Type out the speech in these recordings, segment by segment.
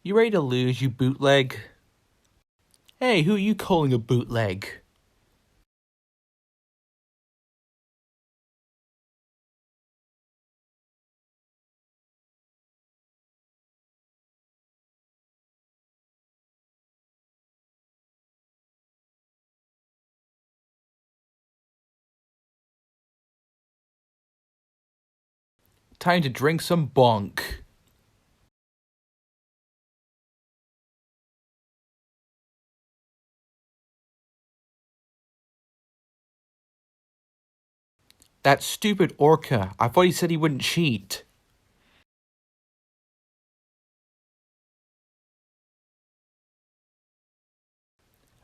You ready to lose, you bootleg? Hey, who are you calling a bootleg? Time to drink some bonk. That stupid orca. I thought he said he wouldn't cheat.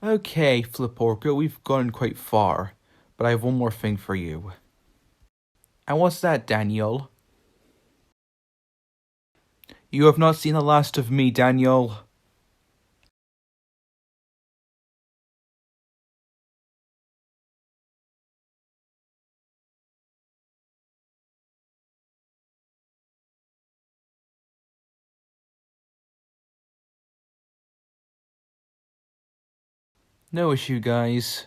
Okay, FlipOrca, we've gone quite far, but I have one more thing for you. And what's that, Daniel? You have not seen the last of me, Daniel. No issue, guys.